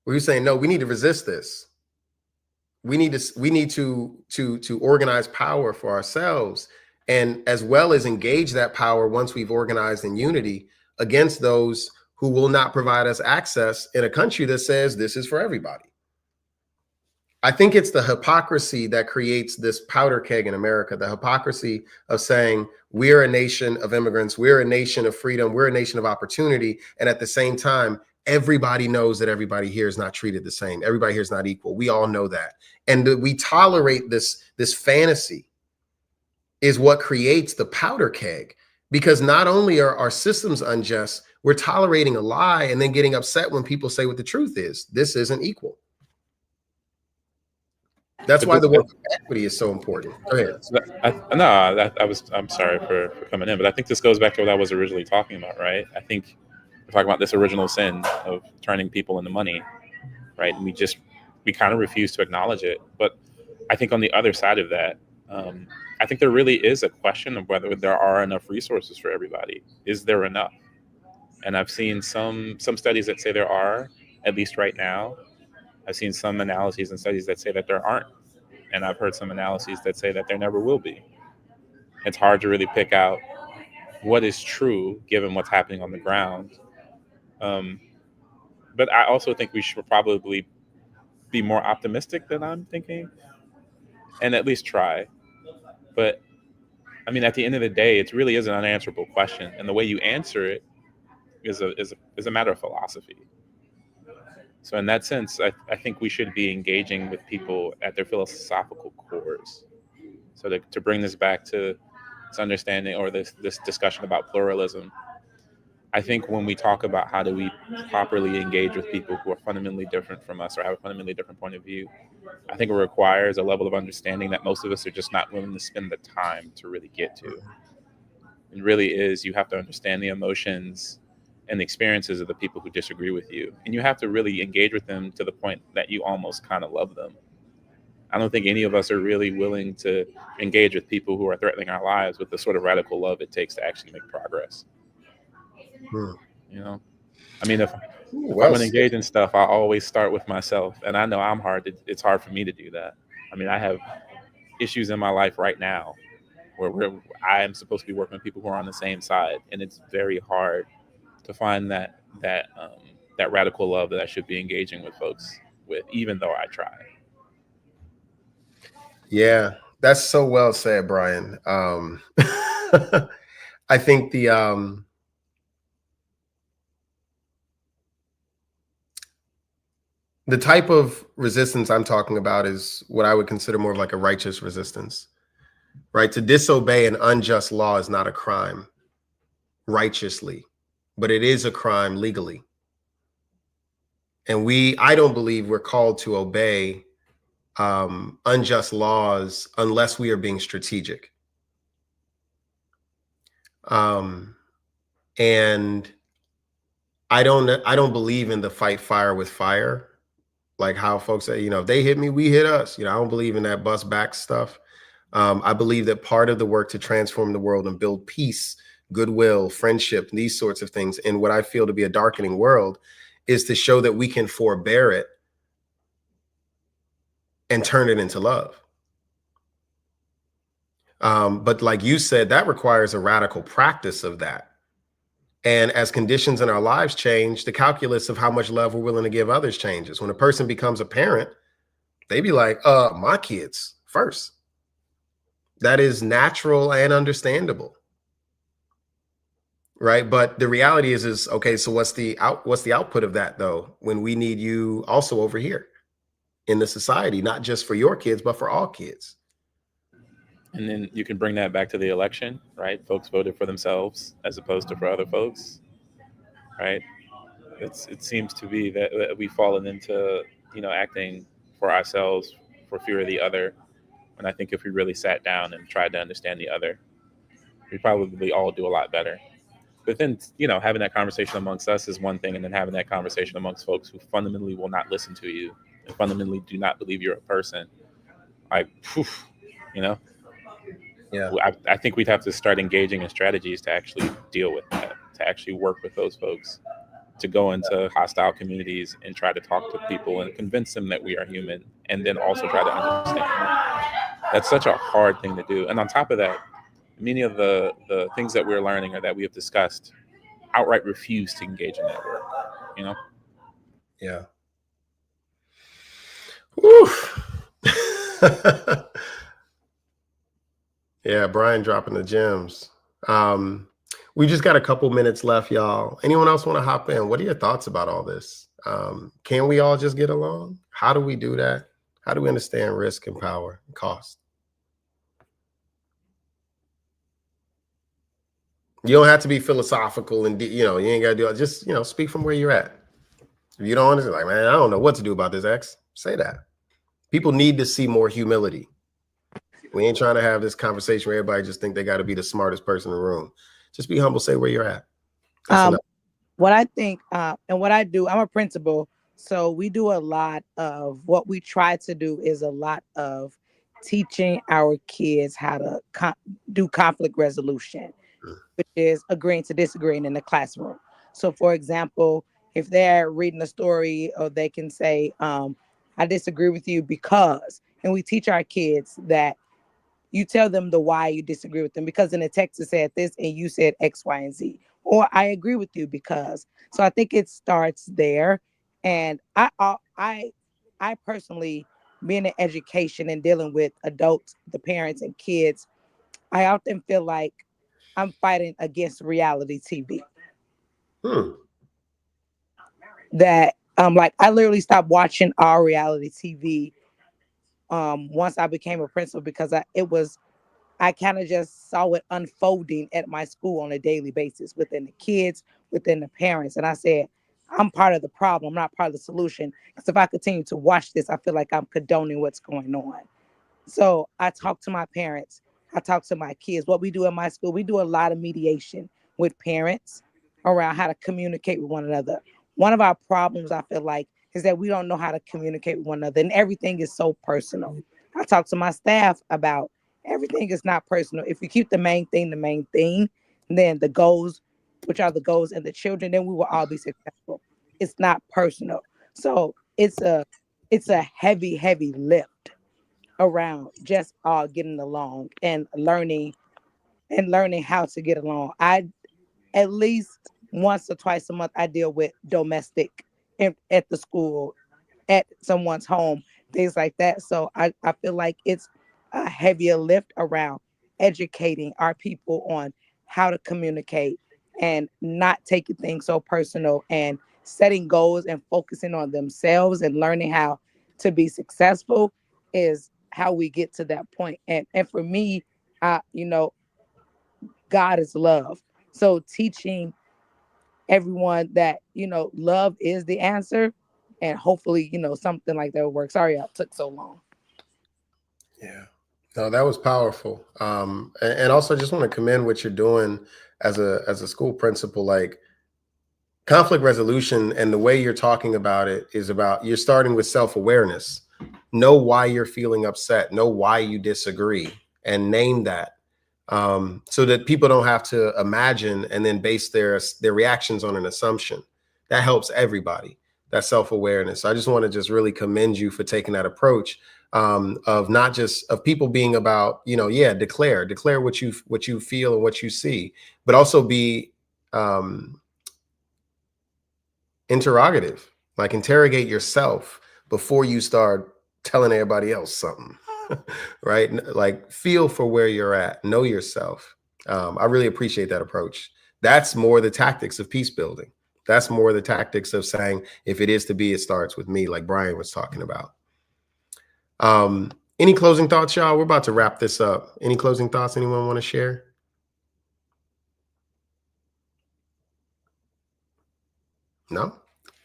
Where he was saying, no, we need to resist this. We need to organize power for ourselves, and as well as engage that power once we've organized in unity against those who will not provide us access in a country that says this is for everybody. I think it's the hypocrisy that creates this powder keg in America, the hypocrisy of saying we're a nation of immigrants, we're a nation of freedom, we're a nation of opportunity, and at the same time, everybody knows that everybody here is not treated the same. Everybody here is not equal. We all know that. And we tolerate this fantasy is what creates the powder keg, because not only are our systems unjust, we're tolerating a lie and then getting upset when people say what the truth is. This isn't equal. That's why the work of equity is so important. Go ahead. I'm sorry for coming in, but I think this goes back to what I was originally talking about, right? I think we're talking about this original sin of turning people into money, right? And we kind of refuse to acknowledge it. But I think on the other side of that, I think there really is a question of whether there are enough resources for everybody. Is there enough? And I've seen some studies that say there are, at least right now. I've seen some analyses and studies that say that there aren't. And I've heard some analyses that say that there never will be. It's hard to really pick out what is true given what's happening on the ground. But I also think we should probably be more optimistic than I'm thinking, and at least try. But I mean, at the end of the day, it really is an unanswerable question, and the way you answer it is a matter of philosophy. So in that sense, I think we should be engaging with people at their philosophical cores. So to bring this back to this understanding or this discussion about pluralism, I think when we talk about how do we properly engage with people who are fundamentally different from us or have a fundamentally different point of view, I think it requires a level of understanding that most of us are just not willing to spend the time to really get to. It really is, you have to understand the emotions and the experiences of the people who disagree with you. And you have to really engage with them to the point that you almost kind of love them. I don't think any of us are really willing to engage with people who are threatening our lives with the sort of radical love it takes to actually make progress. You know, I mean, if I'm going to engage in stuff, I always start with myself. And I know I'm hard. It's hard for me to do that. I mean, I have issues in my life right now where I am supposed to be working with people who are on the same side. And it's very hard to find that radical love that I should be engaging with folks with, even though I try. Yeah, that's so well said, Brian. I think the type of resistance I'm talking about is what I would consider more of like a righteous resistance, right? To disobey an unjust law is not a crime righteously, but it is a crime legally. And I don't believe we're called to obey unjust laws unless we are being strategic. And I don't believe in the fight fire with fire, like how folks say, if they hit me, we hit us. I don't believe in that bust back stuff. I believe that part of the work to transform the world and build peace, goodwill, friendship, these sorts of things in what I feel to be a darkening world is to show that we can forbear it and turn it into love. But like you said, that requires a radical practice of that. And as conditions in our lives change, the calculus of how much love we're willing to give others changes. When a person becomes a parent, they be like, my kids first. That is natural and understandable. Right. But the reality is okay, so what's the output of that, though, when we need you also over here in the society, not just for your kids, but for all kids? And then you can bring that back to the election, right? Folks voted for themselves as opposed to for other folks, right? It seems to be that we've fallen into, acting for ourselves for fear of the other. And I think if we really sat down and tried to understand the other, we'd probably all do a lot better. But then, having that conversation amongst us is one thing, and then having that conversation amongst folks who fundamentally will not listen to you and fundamentally do not believe you're a person, like, Yeah. I think we'd have to start engaging in strategies to actually deal with that, to actually work with those folks, to go into hostile communities and try to talk to people and convince them that we are human, and then also try to understand them. That's such a hard thing to do. And on top of that, many of the things that we're learning or that we have discussed outright refuse to engage in that work, Yeah. Woo. Yeah, Brian dropping the gems. We just got a couple minutes left, y'all. Anyone else want to hop in? What are your thoughts about all this? Can we all just get along? How do we do that? How do we understand risk and power and cost? You don't have to be philosophical and, you ain't got to do it. Just, speak from where you're at. If you don't understand, like, man, I don't know what to do about this, X, say that. People need to see more humility. We ain't trying to have this conversation where everybody just think they got to be the smartest person in the room. Just be humble, say where you're at. What I think and what I do, I'm a principal. So we do a lot of what we try to do is a lot of teaching our kids how to do conflict resolution, which is agreeing to disagreeing in the classroom. So, for example, if they're reading a story, or they can say, I disagree with you because, and we teach our kids that you tell them the why you disagree with them, because in the text it said this and you said X, Y, and Z. Or I agree with you because. So I think it starts there. And I personally, being in education and dealing with adults, the parents and kids, I often feel like I'm fighting against reality TV. Hmm. That like I literally stopped watching all reality TV once I became a principal, because I kind of just saw it unfolding at my school on a daily basis, within the kids, within the parents. And I said, I'm part of the problem, not part of the solution. Because if I continue to watch this, I feel like I'm condoning what's going on. So I talk to my parents. I talk to my kids. What we do in my school, we do a lot of mediation with parents around how to communicate with one another. One of our problems, I feel like, is that we don't know how to communicate with one another, and everything is so personal. I talk to my staff about everything is not personal. If you keep the main thing, then the goals, which are the goals, and the children, then we will all be successful. It's not personal. So it's a heavy lift around just all getting along and learning how to get along. I at least once or twice a month I deal with domestic at the school, at someone's home, things like that. So I feel like it's a heavier lift around educating our people on how to communicate and not taking things so personal, and setting goals and focusing on themselves and learning how to be successful is how we get to that point. And for me, God is love. So teaching everyone that, love is the answer, and hopefully, something like that will work. Sorry I took so long. Yeah. No, that was powerful. And also just want to commend what you're doing as a school principal. Like, conflict resolution and the way you're talking about it is about, you're starting with self-awareness. Know why you're feeling upset, know why you disagree, and name that, so that people don't have to imagine and then base their reactions on an assumption. That helps everybody. That self-awareness. So I just want to just really commend you for taking that approach, of not just of people being about, declare what you feel and what you see, but also be interrogative, like interrogate yourself before you start telling everybody else something. Right? Like, feel for where you're at, know yourself. I really appreciate that approach. That's more the tactics of peace building. That's more the tactics of saying, if it is to be, it starts with me, like Brian was talking about. Any closing thoughts, y'all? We're about to wrap this up. Any closing thoughts anyone want to share? No?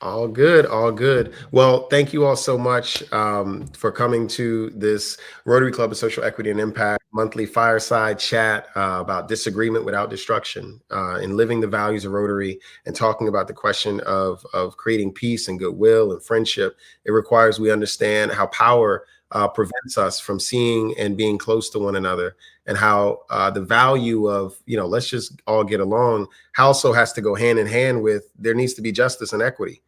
All good, all good. Well, thank you all so much for coming to this Rotary Club of Social Equity and Impact monthly fireside chat about disagreement without destruction, and living the values of Rotary, and talking about the question of creating peace and goodwill and friendship. It requires we understand how power prevents us from seeing and being close to one another, and how the value of, let's just all get along, also has to go hand in hand with, there needs to be justice and equity,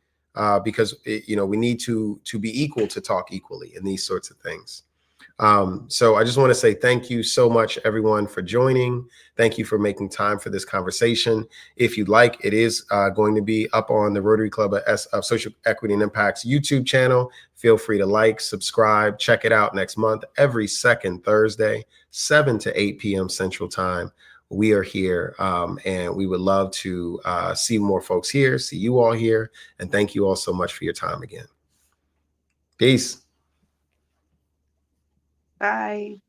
because we need to be equal to talk equally in these sorts of things. So I just want to say thank you so much, everyone, for joining. Thank you for making time for this conversation. If you'd like, it is going to be up on the Rotary Club of Social Equity and Impact's YouTube channel. Feel free to like, subscribe, check it out next month, every second Thursday, 7 to 8 p.m. Central Time. We are here, and we would love to see more folks here, see you all here, and thank you all so much for your time again. Peace. Bye.